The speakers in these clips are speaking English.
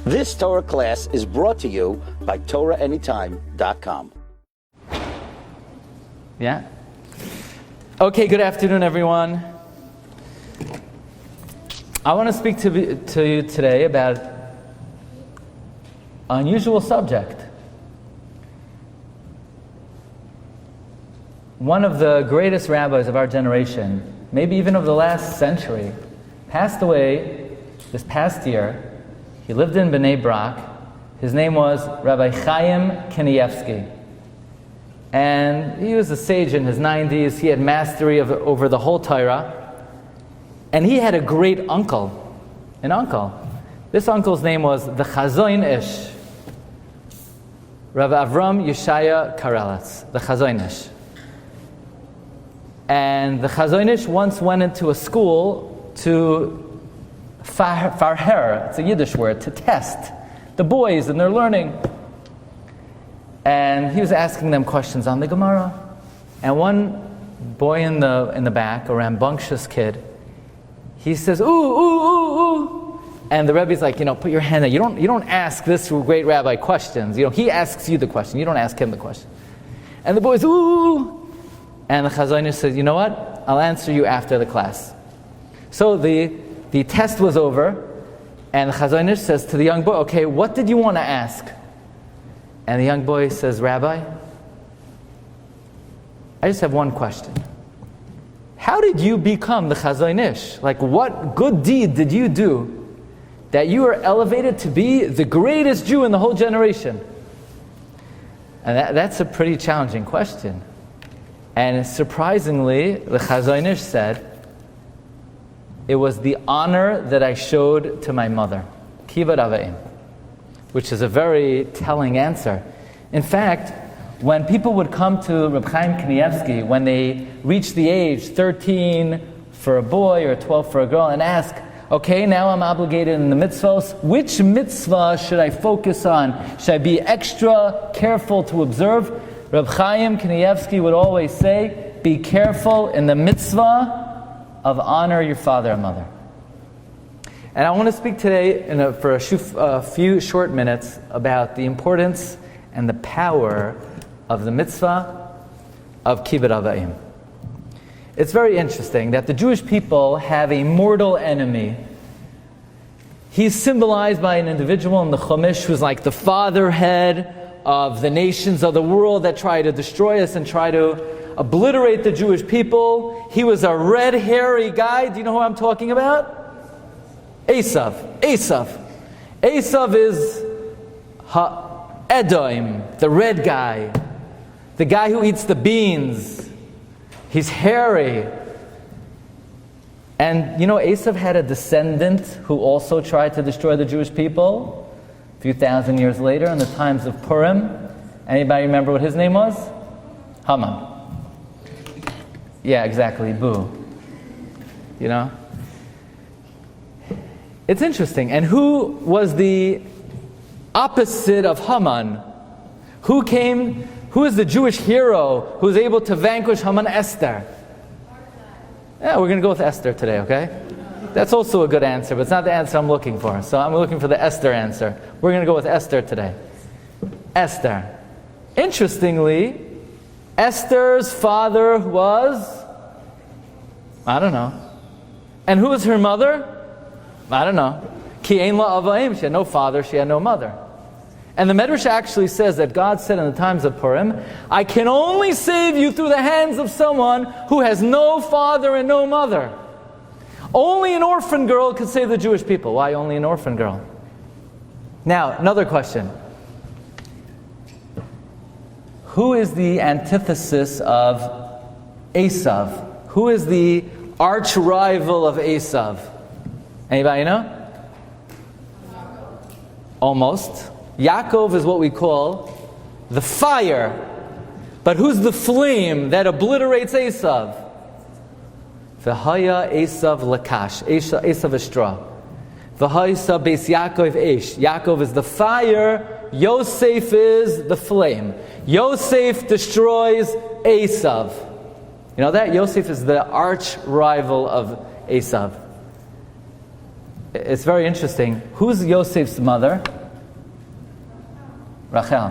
This Torah class is brought to you by TorahAnytime.com. Yeah? Okay, good afternoon, everyone. I want to speak to you today about an unusual subject. One of the greatest rabbis of our generation, maybe even of the last century, passed away this past year. He lived in Bnei Brak. His name was Rabbi Chaim Kanievsky. And he was a sage in his 90s. He had mastery over the whole Torah. And he had a great uncle, an uncle. This uncle's name was the Chazon Ish, Rav Avram Yeshaya Karelitz, the Chazon Ish. And the Chazon Ish once went into a school to farher, it's a Yiddish word, to test the boys and their learning. And he was asking them questions on the Gemara. And one boy in the back, a rambunctious kid, he says, ooh, ooh, ooh, ooh. And the Rebbe's like, put your hand there. You don't ask this great rabbi questions. He asks you the question. You don't ask him the question. And the boy's, ooh. And the Chazon Ish says, you know what? I'll answer you after the class. So the test was over. And the Chazon Ish says to the young boy, okay, what did you want to ask? And the young boy says, Rabbi, I just have one question. How did you become the Chazon Ish? Like, what good deed did you do that you were elevated to be the greatest Jew in the whole generation? And that's a pretty challenging question. And surprisingly, the Chazon Ish said, it was the honor that I showed to my mother, Kivud Avayim, which is a very telling answer. In fact, when people would come to Reb Chaim Kanievsky, when they reached the age 13 for a boy or 12 for a girl, and ask, okay, now I'm obligated in the mitzvahs, which mitzvah should I focus on? Should I be extra careful to observe? Reb Chaim Kanievsky would always say, be careful in the mitzvah of honor your father and mother. And I want to speak today for a few short minutes about the importance and the power of the mitzvah of Kivud Avayim. It's very interesting that the Jewish people have a mortal enemy. He's symbolized by an individual in the Chumash who's like the fatherhead of the nations of the world that try to destroy us and try to obliterate the Jewish people. He was a red, hairy guy. Do you know who I'm talking about? Esav. Esav is Edom, the red guy. The guy who eats the beans. He's hairy. And Esav had a descendant who also tried to destroy the Jewish people a few thousand years later in the times of Purim. Anybody remember what his name was? Haman. Yeah, exactly. Boo. It's interesting. And who was the opposite of Haman? Who is the Jewish hero who was able to vanquish Haman? Esther. Yeah, we're going to go with Esther today, okay? That's also a good answer, but it's not the answer I'm looking for. So I'm looking for the Esther answer. We're going to go with Esther today. Esther. Interestingly, Esther's father was, I don't know. And who was her mother? I don't know. Ki ein la avayim. She had no father, she had no mother. And the Medrash actually says that God said in the times of Purim, I can only save you through the hands of someone who has no father and no mother. Only an orphan girl could save the Jewish people. Why only an orphan girl? Now, another question. Who is the antithesis of Esav? Who is the arch rival of Esav? Anybody know? Almost. Yaakov is what we call the fire. But who's the flame that obliterates Esav? V'haya Esav lakash. Esav is straw. V'haya beis Yaakov eish. Yaakov is the fire. Yosef is the flame. Yosef destroys Esav. You know that? Yosef is the arch rival of Esav. It's very interesting. Who's Yosef's mother? Rachel.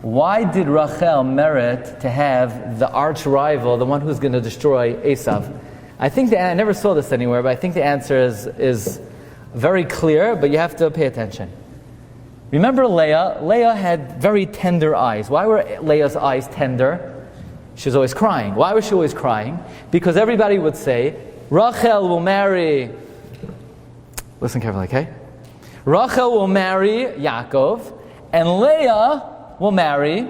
Why did Rachel merit to have the arch rival, the one who's going to destroy Esav? I think I never saw this anywhere, but I think the answer is very clear, but you have to pay attention. Remember Leah? Leah had very tender eyes. Why were Leah's eyes tender? She was always crying. Why was she always crying? Because everybody would say, Rachel will marry... Listen carefully, okay? Rachel will marry Yaakov, and Leah will marry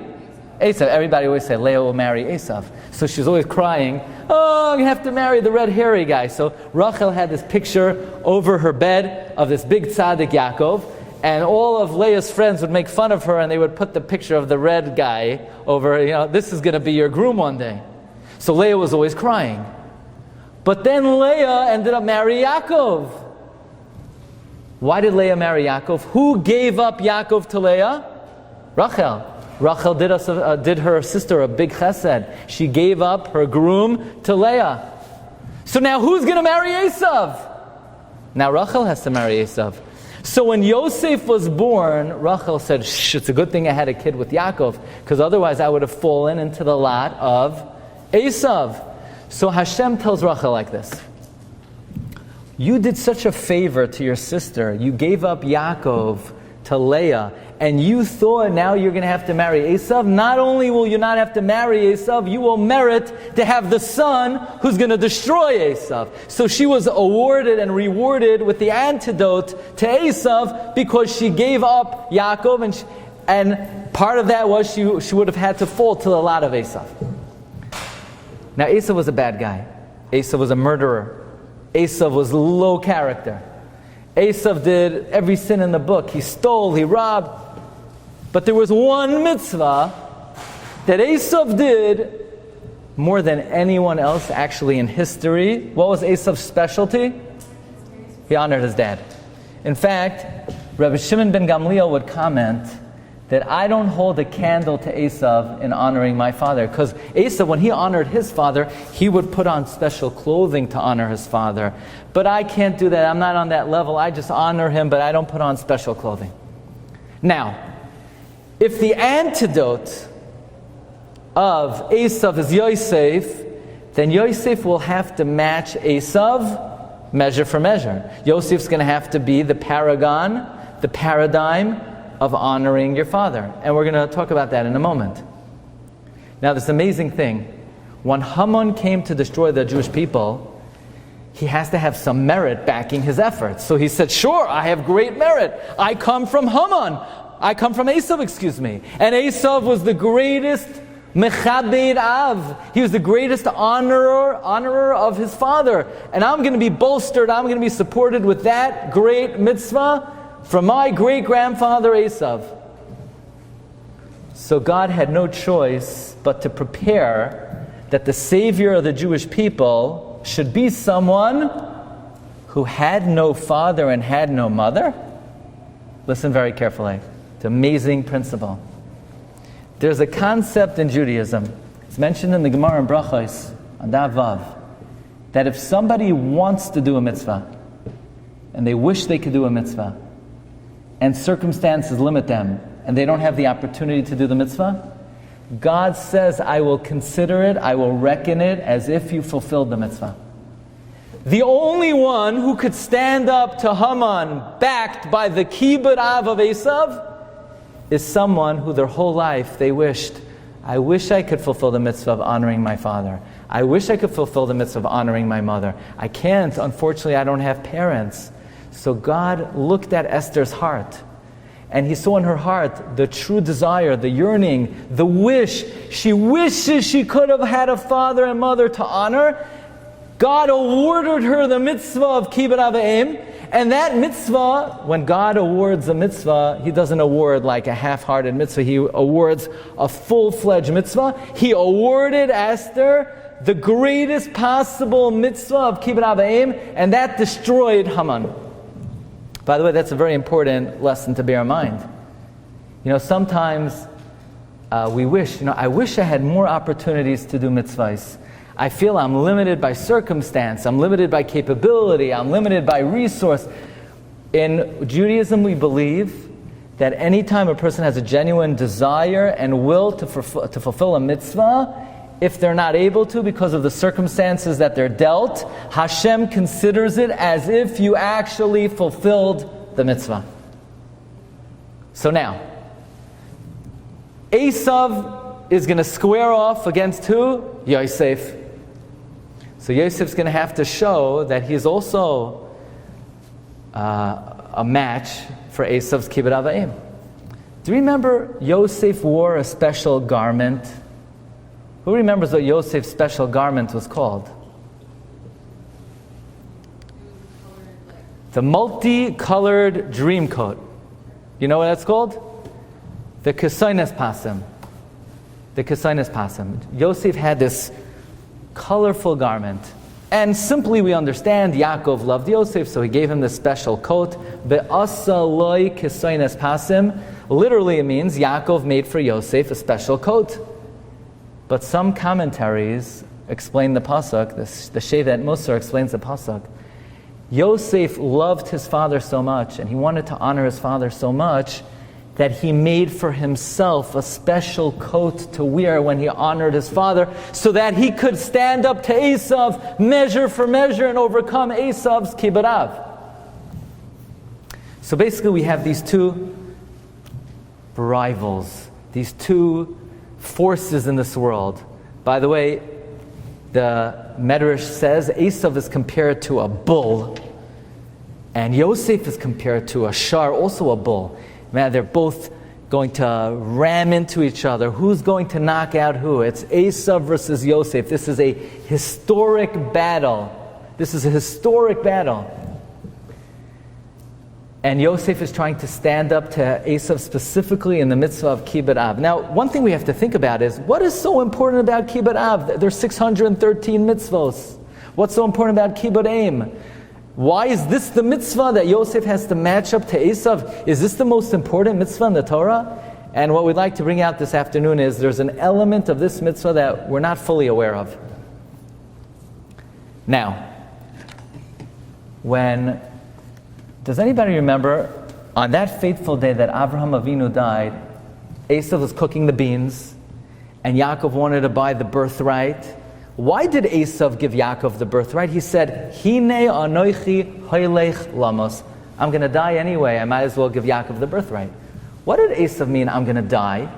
Esav. Everybody always say Leah will marry Esav. So she's always crying, oh, you have to marry the red hairy guy. So Rachel had this picture over her bed of this big tzaddik Yaakov, and all of Leah's friends would make fun of her, and they would put the picture of the red guy over, this is going to be your groom one day. So Leah was always crying. But then Leah ended up marrying Yaakov. Why did Leah marry Yaakov? Who gave up Yaakov to Leah? Rachel. Rachel did her sister a big chesed. She gave up her groom to Leah. So now who's going to marry Esav? Now Rachel has to marry Esav. So when Yosef was born, Rachel said, it's a good thing I had a kid with Yaakov, because otherwise I would have fallen into the lot of Esav. So Hashem tells Rachel like this. You did such a favor to your sister. You gave up Yaakov to Leah, and you thought now you're going to have to marry Esav. Not only will you not have to marry Esav, you will merit to have the son who's going to destroy Esav. So she was awarded and rewarded with the antidote to Esav because she gave up Yaakov, and part of that was she would have had to fall to the lot of Esav. Now Esav was a bad guy. Esav was a murderer. Esav was low character. Esav did every sin in the book. He stole, he robbed. But there was one mitzvah that Esav did more than anyone else actually in history. What was Esav's specialty? He honored his dad. In fact, Rabbi Shimon ben Gamliel would comment that I don't hold a candle to Esav in honoring my father. Because Esav, when he honored his father, he would put on special clothing to honor his father. But I can't do that. I'm not on that level. I just honor him, but I don't put on special clothing. Now, if the antidote of Esav is Yosef, then Yosef will have to match Esav measure for measure. Yosef's going to have to be the paragon, the paradigm of honoring your father. And we're going to talk about that in a moment. Now, this amazing thing, when Haman came to destroy the Jewish people, he has to have some merit backing his efforts. So he said, sure, I have great merit. I come from Haman. I come from Esav, And Esav was the greatest Mechabed Av. He was the greatest honorer of his father. And I'm going to be bolstered, I'm going to be supported with that great mitzvah from my great-grandfather Esav. So God had no choice but to prepare that the savior of the Jewish people should be someone who had no father and had no mother. Listen very carefully. It's an amazing principle. There's a concept in Judaism, it's mentioned in the Gemara in Brachos, on Daf Vav, that if somebody wants to do a mitzvah, and they wish they could do a mitzvah, and circumstances limit them, and they don't have the opportunity to do the mitzvah, God says, I will consider it, I will reckon it as if you fulfilled the mitzvah. The only one who could stand up to Haman, backed by the Kibbud Av of Esav, is someone who their whole life they wished, I wish I could fulfill the mitzvah of honoring my father. I wish I could fulfill the mitzvah of honoring my mother. I can't, unfortunately I don't have parents. So God looked at Esther's heart, and He saw in her heart the true desire, the yearning, the wish. She wishes she could have had a father and mother to honor. God awarded her the mitzvah of Kibbud Av V'Em, and that mitzvah, when God awards a mitzvah, He doesn't award like a half-hearted mitzvah, He awards a full-fledged mitzvah. He awarded Esther the greatest possible mitzvah of Kibbud Av V'Em, and that destroyed Haman. By the way, that's a very important lesson to bear in mind. Sometimes we wish, I wish I had more opportunities to do mitzvahs. I feel I'm limited by circumstance, I'm limited by capability, I'm limited by resource. In Judaism, we believe that anytime a person has a genuine desire and will to fulfill a mitzvah, if they're not able to because of the circumstances that they're dealt, Hashem considers it as if you actually fulfilled the mitzvah. So now, Esav is going to square off against who? Yosef. So Yosef's going to have to show that he's also a match for Esav's kibbud avayim. Do you remember Yosef wore a special garment? Who remembers what Yosef's special garment was called? The multicolored dream coat. You know what that's called? The Kesoines Pasim. The Kesoines Pasim. Yosef had this colorful garment. And simply we understand Yaakov loved Yosef, so he gave him this special coat. Be'asa loi Kesoines Pasim. Literally it means Yaakov made for Yosef a special coat. But some commentaries explain the pasuk. The Shevet Musar explains the pasuk. Yosef loved his father so much, and he wanted to honor his father so much, that he made for himself a special coat to wear when he honored his father, so that he could stand up to Esav, measure for measure, and overcome Esav's kibbud av. So basically we have these two rivals, these two forces in this world. By the way, the Medrash says Esav is compared to a bull, and Yosef is compared to a shar, also a bull. Man, they're both going to ram into each other. Who's going to knock out who? It's Esav versus Yosef. This is a historic battle. This is a historic battle. And Yosef is trying to stand up to Esav specifically in the mitzvah of kibbud av. Now, one thing we have to think about is, what is so important about kibbud av? There's 613 mitzvos. What's so important about kibbud aim? Why is this the mitzvah that Yosef has to match up to Esav? Is this the most important mitzvah in the Torah? And what we'd like to bring out this afternoon is there's an element of this mitzvah that we're not fully aware of. Now, does anybody remember on that fateful day that Avraham Avinu died, Esav was cooking the beans, and Yaakov wanted to buy the birthright? Why did Esav give Yaakov the birthright? He said, Hine anoichi hoylech lamos. I'm going to die anyway, I might as well give Yaakov the birthright. What did Esav mean, I'm going to die?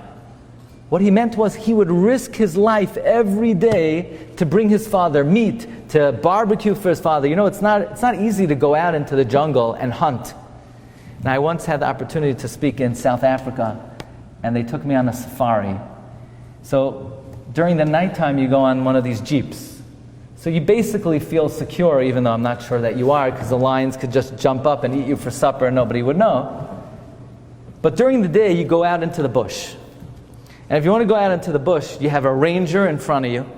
What he meant was he would risk his life every day to bring his father meat, to barbecue for his father. You know, it's not easy to go out into the jungle and hunt. And I once had the opportunity to speak in South Africa, and they took me on a safari. So during the nighttime, you go on one of these jeeps. So you basically feel secure, even though I'm not sure that you are, because the lions could just jump up and eat you for supper and nobody would know. But during the day, you go out into the bush. And if you want to go out into the bush, you have a ranger in front of you.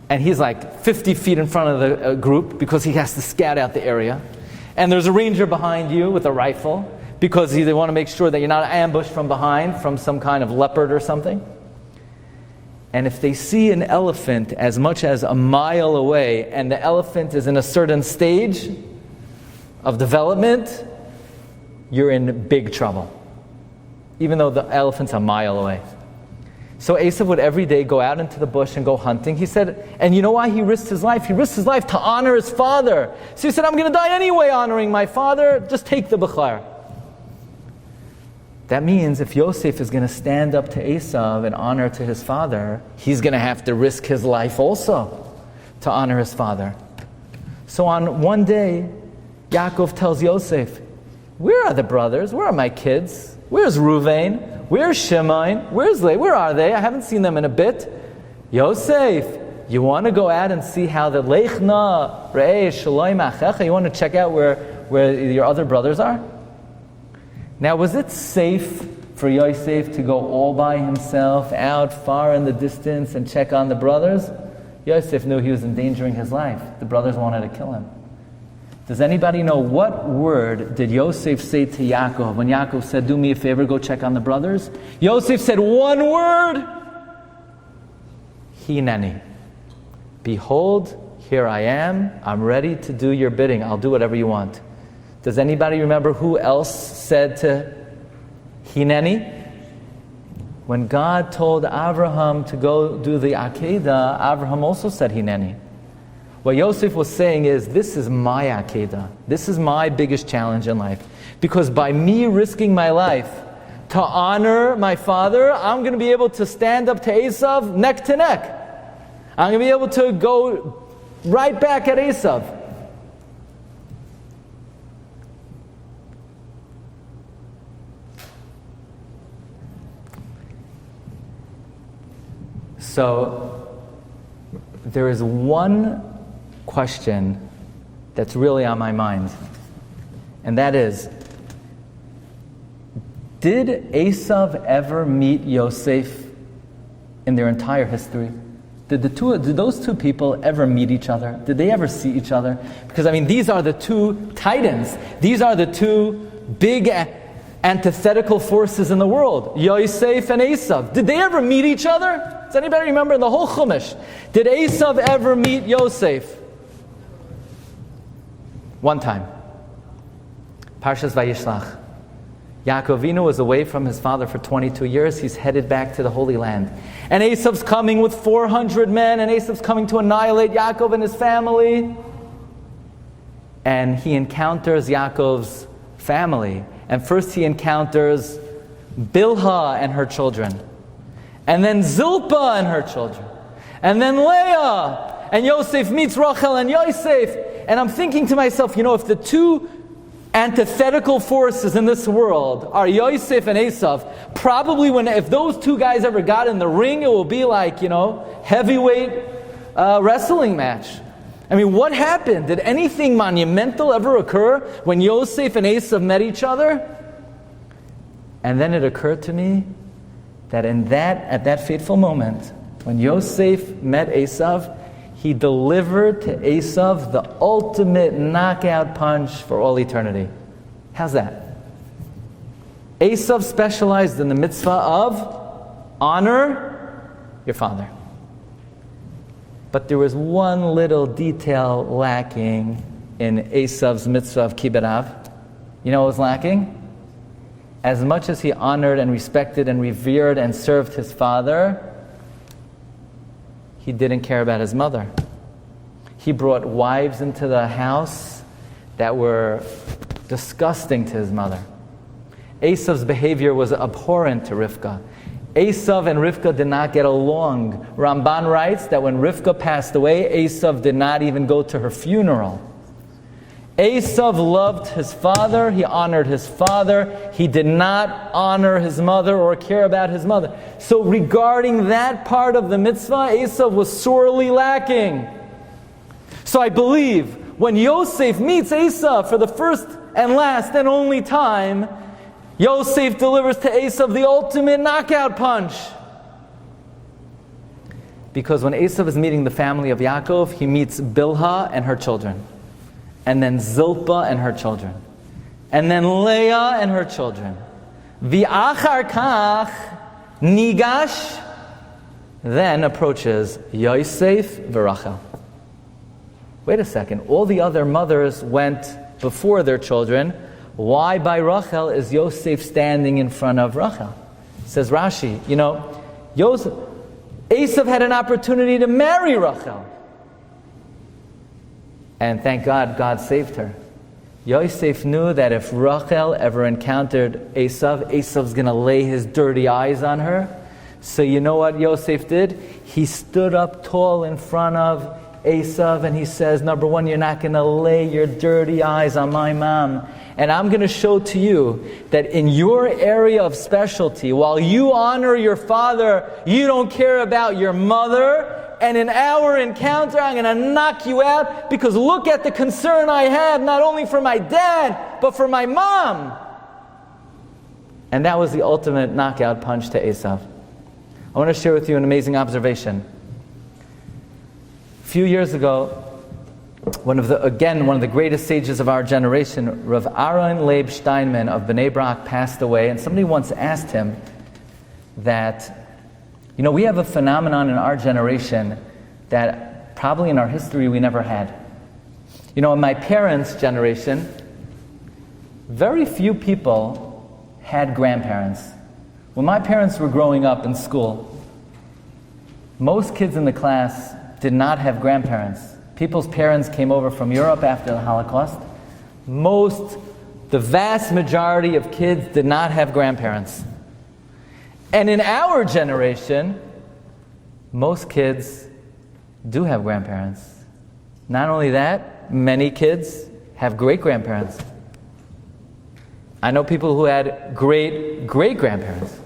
And he's like 50 feet in front of the group because he has to scout out the area. And there's a ranger behind you with a rifle because they want to make sure that you're not ambushed from behind from some kind of leopard or something. And if they see an elephant as much as a mile away, and the elephant is in a certain stage of development, you're in big trouble, even though the elephant's a mile away. So Esav would every day go out into the bush and go hunting. He said, and you know why he risked his life? He risked his life to honor his father. So he said, I'm going to die anyway honoring my father, just take the bechar. That means if Yosef is going to stand up to Esav in honor to his father, he's going to have to risk his life also to honor his father. So on one day, Yaakov tells Yosef, where are the brothers? Where are my kids? Where's Ruvain? Where's Shimon? Where's Leah? Where are they? I haven't seen them in a bit. Yosef, you want to go out and see how the Lechna, Re'eh, Shaloim Achecha, you want to check out where your other brothers are? Now, was it safe for Yosef to go all by himself out far in the distance and check on the brothers? Yosef knew he was endangering his life. The brothers wanted to kill him. Does anybody know what word did Yosef say to Yaakov when Yaakov said, do me a favor, go check on the brothers? Yosef said one word. Hineni. Behold, here I am. I'm ready to do your bidding. I'll do whatever you want. Does anybody remember who else said to Hineni. When God told Abraham to go do the Akedah, Abraham also said Hineni. What Yosef was saying is, this is my Akedah. This is my biggest challenge in life. Because by me risking my life to honor my father, I'm going to be able to stand up to Esav neck to neck. I'm going to be able to go right back at Esav. So, there is one question that's really on my mind, and that is, did Esav ever meet Yosef in their entire history? Did those two people ever meet each other? Did they ever see each other? Because these are the two titans. These are the two big antithetical forces in the world, Yosef and Esav. Did they ever meet each other? Does anybody remember in the whole Chumash? Did Esav ever meet Yosef? One time. Parshas Vayishlach. Yaakov Avinu was away from his father for 22 years. He's headed back to the Holy Land. And Esav's coming with 400 men, and Esav's coming to annihilate Yaakov and his family. And he encounters Yaakov's family. And first he encounters Bilhah and her children. And then Zilpah and her children. And then Leah. And Yosef meets Rachel and Yosef. And I'm thinking to myself, if the two antithetical forces in this world are Yosef and Esav, probably if those two guys ever got in the ring, it will be like, heavyweight wrestling match. What happened? Did anything monumental ever occur when Yosef and Esav met each other? And then it occurred to me that at that fateful moment, when Yosef met Esav, he delivered to Esav the ultimate knockout punch for all eternity. How's that? Esav specialized in the mitzvah of honor your father. But there was one little detail lacking in Esav's mitzvah of kibbud av. You know what was lacking? As much as he honored and respected and revered and served his father, he didn't care about his mother. He brought wives into the house that were disgusting to his mother. Esav's behavior was abhorrent to Rivka. Esav and Rivka did not get along. Ramban writes that when Rivka passed away, Esav did not even go to her funeral. Esav loved his father, he honored his father, he did not honor his mother or care about his mother. So regarding that part of the mitzvah, Esav was sorely lacking. So I believe when Yosef meets Esav for the first and last and only time, Yosef delivers to Esav the ultimate knockout punch. Because when Esav is meeting the family of Yaakov, he meets Bilhah and her children. And then Zilpah and her children. And then Leah and her children. V'achar kach nigash, then approaches Yosef v'Rachel. Wait a second, all the other mothers went before their children. Why by Rachel is Yosef standing in front of Rachel? Says Rashi, Esav had an opportunity to marry Rachel. And thank God, God saved her. Yosef knew that if Rachel ever encountered Esav, Esav's going to lay his dirty eyes on her. So you know what Yosef did? He stood up tall in front of Esav and he says, number one, you're not going to lay your dirty eyes on my mom. And I'm going to show to you that in your area of specialty, while you honor your father, you don't care about your mother. And in our encounter, I'm going to knock you out because look at the concern I have, not only for my dad, but for my mom. And that was the ultimate knockout punch to Esav. I want to share with you an amazing observation. A few years ago, one of the greatest sages of our generation, Rav Aaron Leib Steinman of Bnei Brak, passed away, and somebody once asked him that, we have a phenomenon in our generation that probably in our history we never had. In my parents' generation, very few people had grandparents. When my parents were growing up in school, most kids in the class did not have grandparents. People's parents came over from Europe after the Holocaust. The vast majority of kids did not have grandparents. And in our generation, most kids do have grandparents. Not only that, many kids have great-grandparents. I know people who had great-great-grandparents.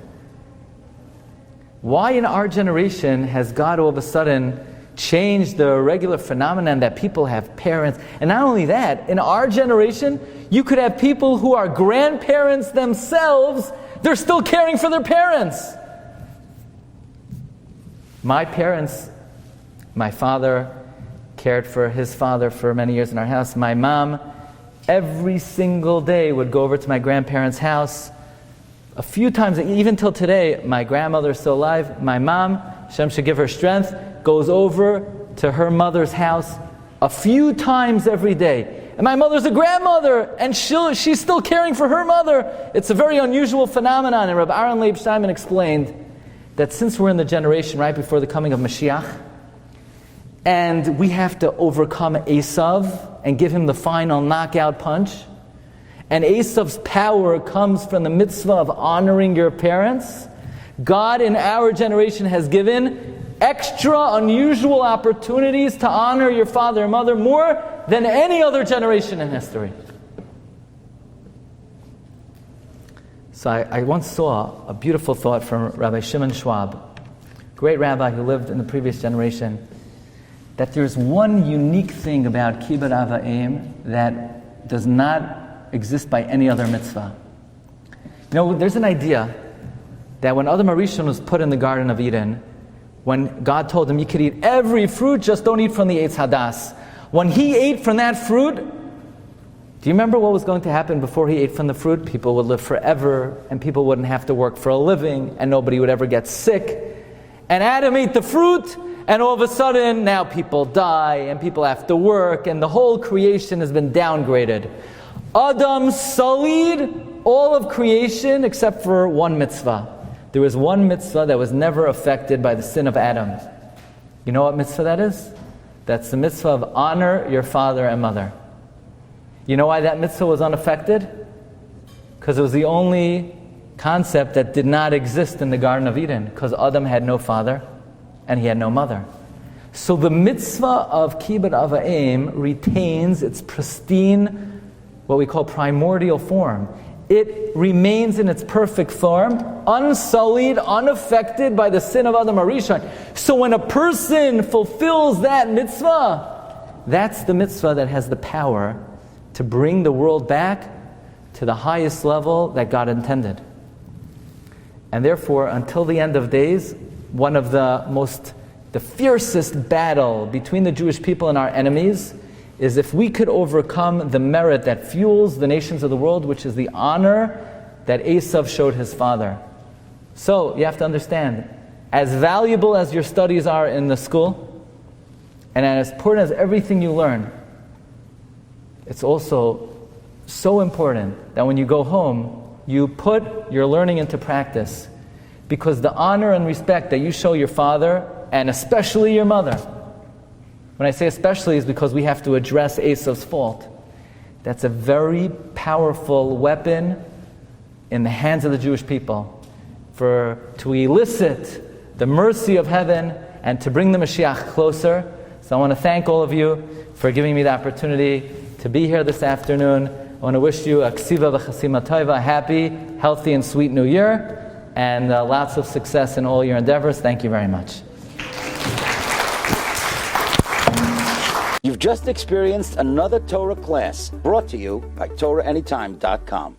Why in our generation has God all of a sudden changed the regular phenomenon that people have parents? And not only that, in our generation, you could have people who are grandparents themselves, they're still caring for their parents. My parents, my father cared for his father for many years in our house. My mom, every single day, would go over to my grandparents' house. A few times, even till today, my grandmother is still alive. My mom, Hashem should give her strength, goes over to her mother's house a few times every day. And my mother's a grandmother, and she's still caring for her mother. It's a very unusual phenomenon. And Rabbi Aaron Leib Steinman explained that since we're in the generation right before the coming of Mashiach, and we have to overcome Esav and give him the final knockout punch, and Esav's power comes from the mitzvah of honoring your parents, God in our generation has given extra unusual opportunities to honor your father and mother more than any other generation in history. So I once saw a beautiful thought from Rabbi Shimon Schwab, great rabbi who lived in the previous generation, that there's one unique thing about Kibbud Av V'Em that does not exist by any other mitzvah. You know, there's an idea that when Adam HaRishon was put in the Garden of Eden, when God told him, you could eat every fruit, just don't eat from the Eitz Hadas. When he ate from that fruit, do you remember what was going to happen before he ate from the fruit? People would live forever, and people wouldn't have to work for a living, and nobody would ever get sick. And Adam ate the fruit, and all of a sudden, now people die, and people have to work, and the whole creation has been downgraded. Adam sullied all of creation except for one mitzvah. There was one mitzvah that was never affected by the sin of Adam. You know what mitzvah that is? That's the mitzvah of honor your father and mother. You know why that mitzvah was unaffected? Because it was the only concept that did not exist in the Garden of Eden, because Adam had no father and he had no mother. So the mitzvah of Kibbud Av V'Em retains its pristine, what we call primordial form. It remains in its perfect form, unsullied, unaffected by the sin of Adam HaRishon. So when a person fulfills that mitzvah, that's the mitzvah that has the power to bring the world back to the highest level that God intended. And therefore, until the end of days, one of the fiercest battle between the Jewish people and our enemies is if we could overcome the merit that fuels the nations of the world, which is the honor that Esav showed his father. So, you have to understand, as valuable as your studies are in the school, and as important as everything you learn, it's also so important that when you go home, you put your learning into practice. Because the honor and respect that you show your father, and especially your mother, when I say especially, is because we have to address Esav's fault. That's a very powerful weapon in the hands of the Jewish people to elicit the mercy of heaven and to bring the Mashiach closer. So I want to thank all of you for giving me the opportunity to be here this afternoon. I want to wish you a ksiva v'chasima tova, happy, healthy, and sweet New Year, and lots of success in all your endeavors. Thank you very much. You've just experienced another Torah class brought to you by TorahAnytime.com.